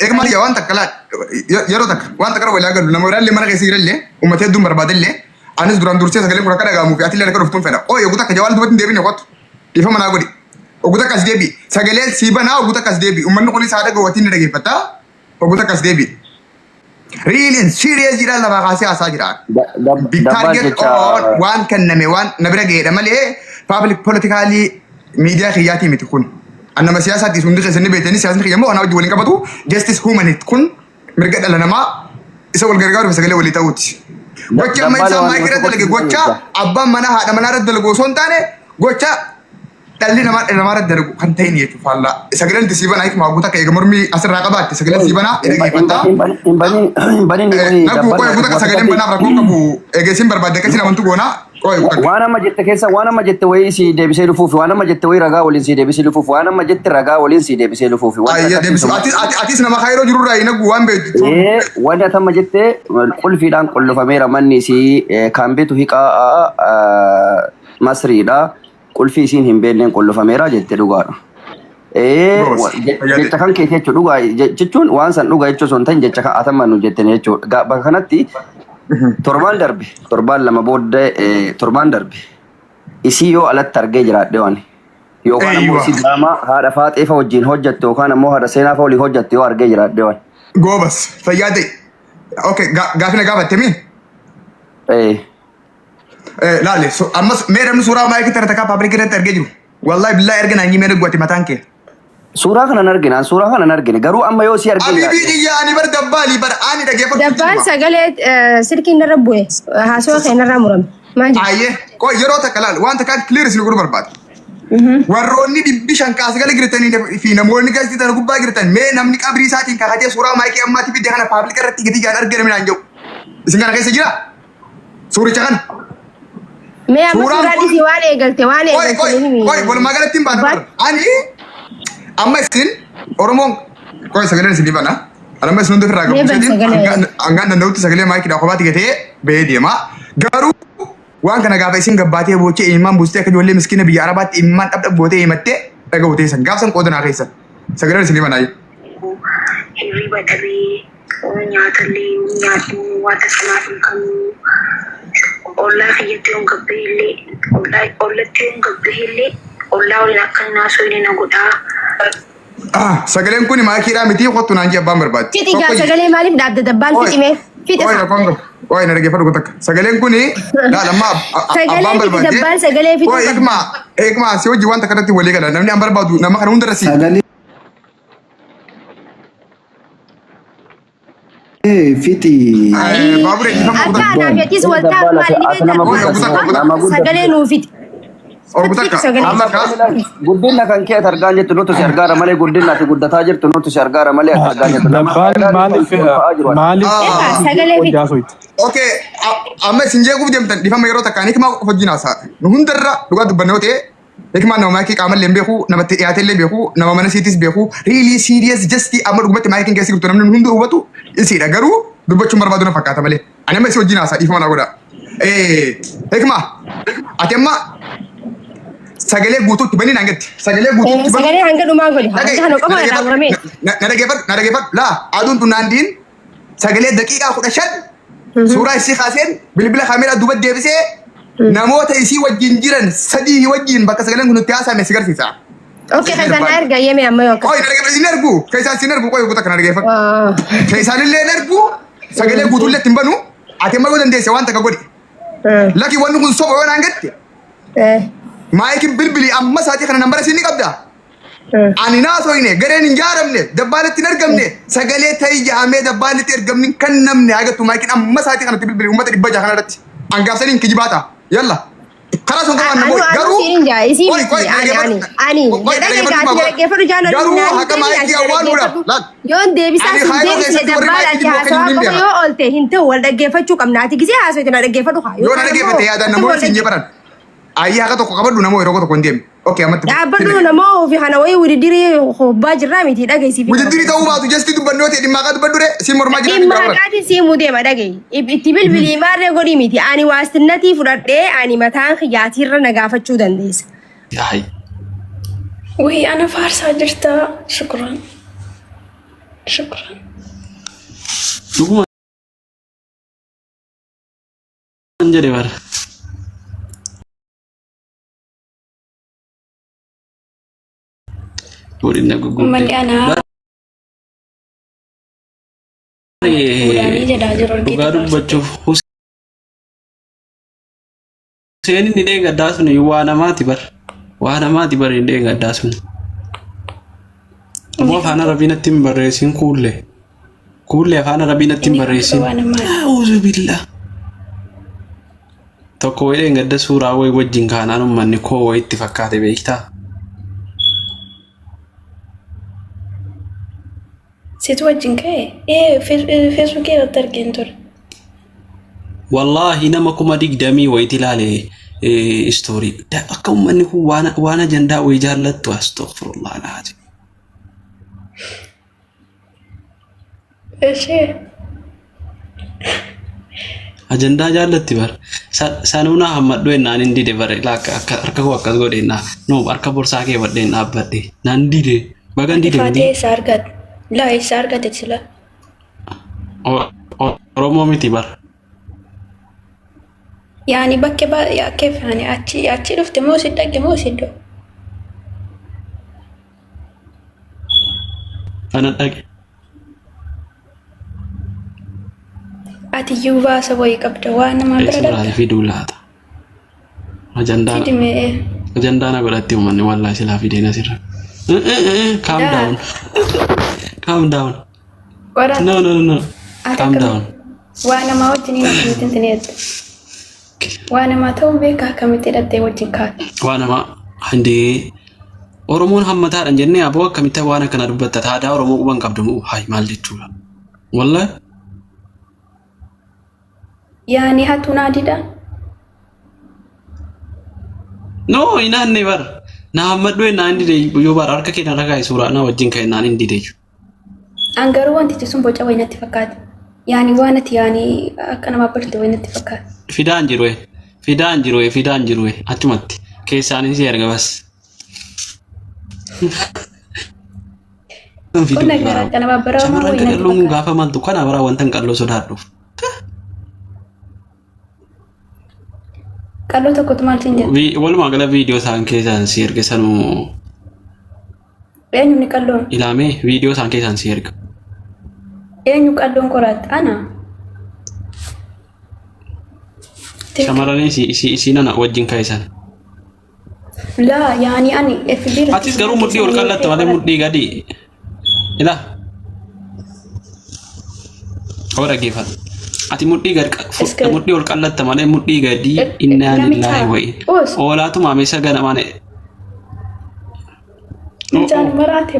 إكمل يا وانت كلا يروتك وانت كرا ولا قالوا لما يرى لي مرة يصير لي ومتى دوم برباد لي أنا دران درسي سكلي كنا كذا قاموا في أتلي نكرو فتون فينا أو يقولك جوال دوبت ندبي نقط يفهم أنا أقولي وقولك كذبي سكلي سيبنا وقولك كذبي ومن نقولي ساعة قوتين نرجع فتا وقولك كذبي really serious جدا لا بقاسي أساجرا big target or one كان نمي one نبرة جيرة مالي public politically media خياتي متكون أنا ما سياسة تسوندي خزني بيتني سياسة خيامو أنا أودي ولين كبتو justice human تكون مرجع لنا ما يسوي الجرجار بس قالوا ولي تاوتش gocca ma isa ma kira dalage gocca abban mana hada mana radda lago son tane gocca dalli nama radda lago kan tayni yetu falla sagalan tisibana ik ma guta kay gamurmi asra qabat sagalan sibana ege fanta bani nabu ko guta sagalan bana ra ko kabu ege sim barbade kasina wantu gona وانا ما جت كيسا وانا ما جت ويسي دبسي لفوفي وانا ما جت وي رغا ولين دبسي لفوفي وانا ما جت رغا ولين دبسي لفوفي وانا دبسي اتيس نما خيرو جرو راي نغو وان بيت وانا تم جت قل في دان قل فميرا مني سي كان بيتو هيكا مصري دا قل في سين هم بينن قل فميرا جت دوغا جت كان كيتي دوغا جتون وان سن دوغا جتو سون تن جت كا اتمنو جتني جتو بكنتي torban lama bode torban darbe isi yo ala targe jiraade wani yo kana mo sidama hada faat ifa wajin hojjatto kana mo hada sena fawli hojjatto yo arge jiraade wani gobas fayade okay gafina gabatte min la le so amma mere sura ma ikitara ta ka public re targe jiru wallahi billahi ergena ngi mere goti matanke suuraa kana nargine garuu amma yoo si argina habibi yani bar dabbali bar ani da gefa dabbal sagalee sirki narra bu'e haasoo kee narra murame maal ayye ko yeroo takalal wanta kan clear sin gurbar baat warroonni dibishan ka sagalee giritani fi namoonni gaasti tan gubbaa giritan me namni qabri isaatiin ka hatee suuraa maayikii ammaati bidde kana public irratti gidi gaan argame naan jiru isin kana keessa jira suuricha kan me amma suuraa disi waan eegalte koy bol magalattiin baana ani amma isin oromon koy sagaleen sin dibana alama isin hundi firraa gabuusetiin angaan danda'utti sagalee maayikii dhaaqobaati gatee bahee deema garuu waan kana gaafa isin gabbaatee boochee imimmaan buustee akka ijoollee miskiina biyya arabaatti imimmaan dhabdhabbootee himattee dhaga'u teessan gaafsan qoodanaa keessan sagaleen isin dibana hirriba dhabee nyaatallee nyaatu wanta sanaaf hin qabu ollaa kiyyatti yoon gabbeellee ollatti yoon gabbeellee ollaa waliin akka naasoo inni na godhaa. Sagaleen kun maakiidhaa miti qottu naan abbaan barbaade. Fiti jaa sagalee maaliif dhaabde dabbaan fixime? Oye na dhaggeeffadhu takka. Sagaleen kun lamma abbaan barbaade. Dabbaan sagalee fiti. Oye eegma si hojii wanta kanatti walii gala namni an barbaadu nama kana hunda rasi. fiti baabure akka anaafetis waltaa maaliif sagalee nuu fiti. guddina kan kee argaa jirtu nuti si argaara malee guddina ati guddataa jirtu nuti si argaara malee argaa jirtu maaliif okay amma isin jeequuf deemtan dhifama yeroo takkaan hiikmaa hojjinaa isaa nu hundarra dhugaa dubbannoo ta'e hiikmaa nama maayikii qaamallee hin beeku namatti dhiyaatellee beeku nama mana siitis beeku really serious just amma dhugumatti maayikiin keessi gurtu namni hundi hubatu isiidha garuu dubbachuun barbaadu na fakkaata malee ani amma isi hojjinaa isaa dhifama na godha hiikmaa ati amma sagalee guutuutti bani nangetti sagalee guutuutti sagalee hanga dhumaa godhe hanga qoma dhaamurame na dhageeffadhu laa aduun tun naandiin sagalee daqiiqaa 15 suuraa isii kaaseen bilbila kaameraa duuba deebisee namoota isii wajjin jiran sadii wajjin bakka sagaleen kun nutti haasame si garsiisa. Okay kaisaan erga yeme amma yoo na dhageeffadhu isin ergu kaisaan sin ergu qoy guutaa kana dhageeffadhu kaisaan illee ergu sagalee guutuullee ittiin banu ati amma yoo dandeesse waan takka godhi laki wanni kun soba yoo naangetti maayikin bilbili amma saatii kana nambara isin ni qabda ani naasoyne gareen hin jaaramne dabbaanitti hin argamne sagalee ta'ii jahamee dabbaanitti argamni kan namne hagattu maayikin amma saatii kanatti bilbili uummata 100 kana irratti angaafsaniin kijibaata yalla karaa sun qaban namoota garuu ani dhaggeeffadhu jaalladhu garuu akka maayikii awwaaluudha yoon deebisaa sun deebisne dabbaalaatti haasawaa qofa yoo oolte hin ta'u wal dhaggeeffachuu qabna ati gisee haasawite na dhaggeeffadhu haa yoo na dhaggeeffate yaadaan namoonni siin jebaran ayya haka tokko qabadhu namoo yeroo tokko hin deemne okay amatti dhaabbadhu namoo fi kana wayii wudiddirii hobbaa jirraa miti dhageessiif wudiddirii ta'uu baatu jesti dubbannoo ta'e dhimmaa qaa dubbadhu si mormaa jira dhimmaa qaati si mudee madhagee itti bilbilii maarree godhii miti ani waastinnatii fudhadhee ani mataan xiyyaatirra na gaafachuu dandeessa. Wayii ana faarsaa jirta shukuraan. شكرا. Dhuguma jedhe bara. Godina guguddee. Uummanni anaa fuudhanii jedhaa jiru Dhugaa dubbachuuf Hussein inni dheegaddaa sun waa namaati bara. Waa namaati bara inni dheegaddaa sun. Ammoo afaan Arabiinatti hin barreessin kuullee. Kuullee afaan Arabiinatti hin barreessin. Auzu billah. Tokko wayii dheegadda suuraa wayii wajjin kaanaan uummanni koo wayii itti fakkaate beektaa? Situ wajjin ka'e? Facebook irratti argeen ture. Wallahi nama 20 wayiiti ilaalee istoorii. Akka uummanni kun waan ajandaa wayii jaallattu astaghfirullah alazim. Ishee Ajandaa jaallatti bara. Sanuuna hammadhu ennaan hin dide bare akka harka koo akkas godhe ennaa. No harka borsaa kee badhe ennaa abbadhe. Naan dide. Bagan dide. Faatee isa argate. Laa isa argate sila. Oromoo miti bara. Yaani bakke keef yaani achi dhufte moo si dhagge moo si iddoo? Ana dhage. Ati iyyuu baasa wayii qabda waan nama bira Suuraa dhabda. fi duulaata. Ajandaa na godhatti uummanni wallahi silaa fideen asirra. Calm down. Calm down. Qoraan No. Calm down. waan namaa wajjin hin akkamitti hin tineettu. Waan namaa ta'uu beekaa akkamitti hidhattee wajjin kaata. Waan nama handee Oromoon hammataadhaan jennee aboo akkamitti waan akkana dubbatta aadaa Oromoo quban qabdamu hayi maal jechuudha. Wallahi Yaani hattuu naadidha. no inaanne bar na hammadhu ennaan dide yoo bar harka keenya ragaa suuraa na wajjin ka'e ennaan hin dide. An garuu wantichi sun boca wayii natti fakkaata. Yaani waan ati yaani akka namaa barate wayii natti fakkaata. Fidaan jiru achumatti keessaanis erga bas. Qonna garaa kana babbaraa moo wayii natti Shamarran fakkaata. gaafa maltu kana bara wanta qalloo sodaadhuuf. Qalloo tokkotu maal siin jedhu? Walumaa gala viidiyoo isaan keessaan si erge sanuu Eenyu ni qalloon? ilaamee viidiyoo isaan keessaan si erga. Eenyu qalloon qoraatti? Ana. Shamarranis isiin ana wajjin kaa'isan. Laa yaani ani FB Atis garuu mudhii ol qallatta malee mudhii gadi. Ila. Kau dhaggeeffata. Ati mudhii gadi mudhii ol qallatta malee mudhii gadi innaa lillahi wa'i. Oolaatu maamessa ganamaan. Mijaan maraate.